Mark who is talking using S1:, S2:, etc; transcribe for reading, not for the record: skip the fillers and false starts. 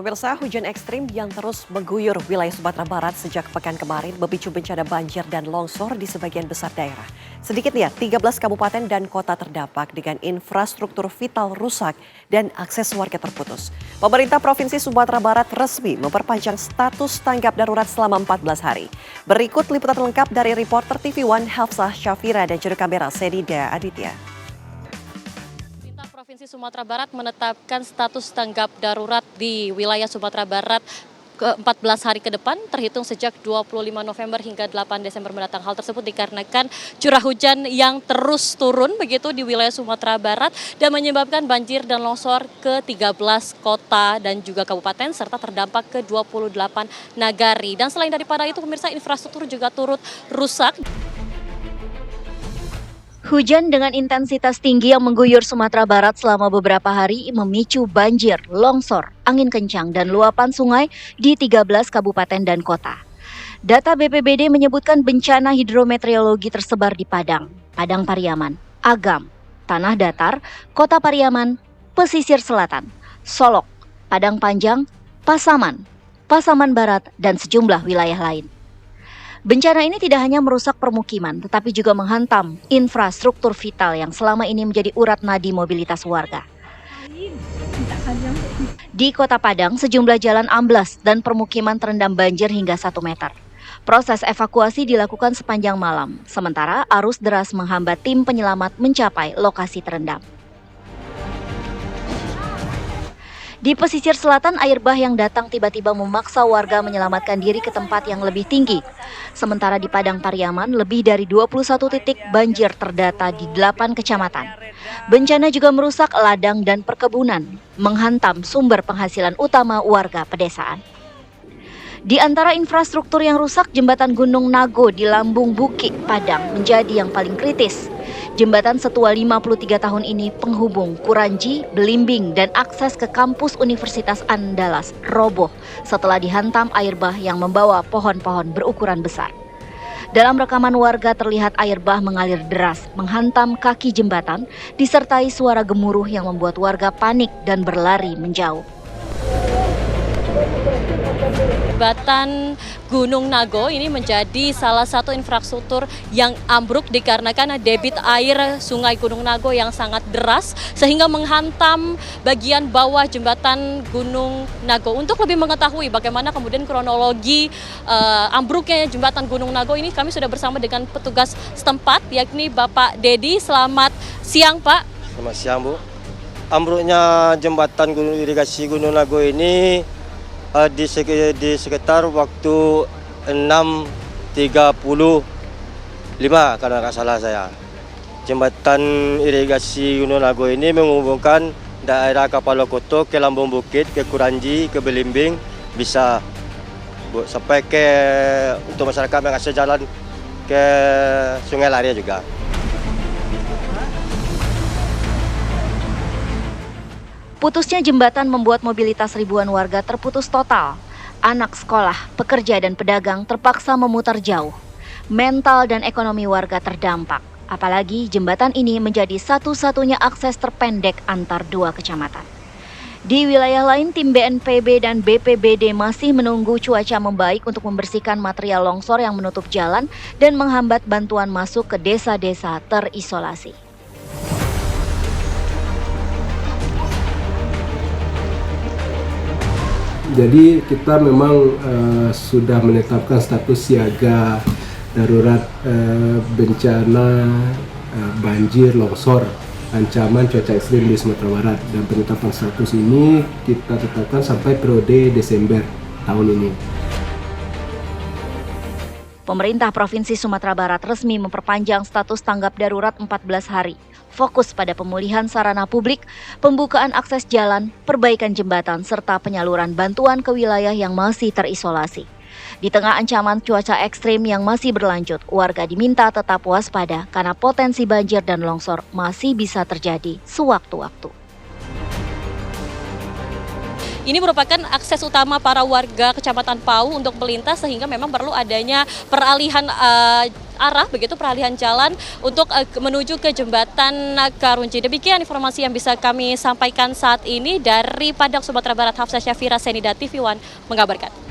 S1: Pemirsa, hujan ekstrim yang terus mengguyur wilayah Sumatera Barat sejak pekan kemarin memicu bencana banjir dan longsor di sebagian besar daerah. Sedikitnya 13 kabupaten dan kota terdampak dengan infrastruktur vital rusak dan akses warga terputus. Pemerintah Provinsi Sumatera Barat resmi memperpanjang status tanggap darurat selama 14 hari. Berikut liputan lengkap dari reporter TV One Hafsah Syafira dan juru kamera Senida Aditya.
S2: Provinsi Sumatera Barat menetapkan status tanggap darurat di wilayah Sumatera Barat ke 14 hari ke depan terhitung sejak 25 November hingga 8 Desember mendatang. Hal tersebut dikarenakan curah hujan yang terus turun begitu di wilayah Sumatera Barat dan menyebabkan banjir dan longsor ke 13 kota dan juga kabupaten serta terdampak ke 28 nagari. Dan selain daripada itu pemirsa, infrastruktur juga turut rusak.
S3: Hujan dengan intensitas tinggi yang mengguyur Sumatera Barat selama beberapa hari memicu banjir, longsor, angin kencang, dan luapan sungai di 13 kabupaten dan kota. Data BPBD menyebutkan bencana hidrometeorologi tersebar di Padang, Padang Pariaman, Agam, Tanah Datar, Kota Pariaman, Pesisir Selatan, Solok, Padang Panjang, Pasaman, Pasaman Barat, dan sejumlah wilayah lain. Bencana ini tidak hanya merusak permukiman, tetapi juga menghantam infrastruktur vital yang selama ini menjadi urat nadi mobilitas warga. Di Kota Padang, sejumlah jalan amblas dan permukiman terendam banjir hingga 1 meter. Proses evakuasi dilakukan sepanjang malam, sementara arus deras menghambat tim penyelamat mencapai lokasi terendam. Di pesisir selatan, air bah yang datang tiba-tiba memaksa warga menyelamatkan diri ke tempat yang lebih tinggi. Sementara di Padang Pariaman, lebih dari 21 titik banjir terdata di 8 kecamatan. Bencana juga merusak ladang dan perkebunan, menghantam sumber penghasilan utama warga pedesaan. Di antara infrastruktur yang rusak, jembatan Gunung Nago di Lambung Bukit, Padang menjadi yang paling kritis. Jembatan setua 53 tahun ini penghubung Kuranji, Belimbing, dan akses ke kampus Universitas Andalas roboh setelah dihantam air bah yang membawa pohon-pohon berukuran besar. Dalam rekaman warga terlihat air bah mengalir deras, menghantam kaki jembatan, disertai suara gemuruh yang membuat warga panik dan berlari menjauh.
S2: Jembatan Gunung Nago ini menjadi salah satu infrastruktur yang ambruk dikarenakan debit air Sungai Gunung Nago yang sangat deras sehingga menghantam bagian bawah jembatan Gunung Nago. Untuk lebih mengetahui bagaimana kemudian kronologi ambruknya jembatan Gunung Nago ini, kami sudah bersama dengan petugas setempat yakni Bapak Dedi. Selamat siang, Pak.
S4: Selamat siang, Bu. Ambruknya jembatan irigasi Gunung Nago ini di sekitar waktu 6.35 kalau nggak salah saya. Jembatan irigasi Gunung Nago ini menghubungkan daerah Kapalokoto ke Lambung Bukit, ke Kuranji, ke Belimbing, bisa sampai ke untuk masyarakat yang akses jalan ke Sungai Lari juga.
S3: Putusnya jembatan membuat mobilitas ribuan warga terputus total. Anak sekolah, pekerja, dan pedagang terpaksa memutar jauh. Mental dan ekonomi warga terdampak. Apalagi jembatan ini menjadi satu-satunya akses terpendek antar dua kecamatan. Di wilayah lain, tim BNPB dan BPBD masih menunggu cuaca membaik untuk membersihkan material longsor yang menutup jalan dan menghambat bantuan masuk ke desa-desa terisolasi.
S5: Jadi kita memang sudah menetapkan status siaga darurat bencana banjir, longsor, ancaman cuaca ekstrim di Sumatera Barat, dan penetapan status ini kita tetapkan sampai periode Desember tahun ini.
S3: Pemerintah Provinsi Sumatera Barat resmi memperpanjang status tanggap darurat 14 hari. Fokus pada pemulihan sarana publik, pembukaan akses jalan, perbaikan jembatan, serta penyaluran bantuan ke wilayah yang masih terisolasi. Di tengah ancaman cuaca ekstrim yang masih berlanjut, warga diminta tetap waspada karena potensi banjir dan longsor masih bisa terjadi sewaktu-waktu.
S2: ini merupakan akses utama para warga Kecamatan Pau untuk melintas, sehingga memang perlu adanya peralihan arah, begitu peralihan jalan untuk menuju ke jembatan Karunji. Demikian informasi yang bisa kami sampaikan saat ini dari Padang, Sumatera Barat. Hafsah Syafira, Senida TV One mengabarkan.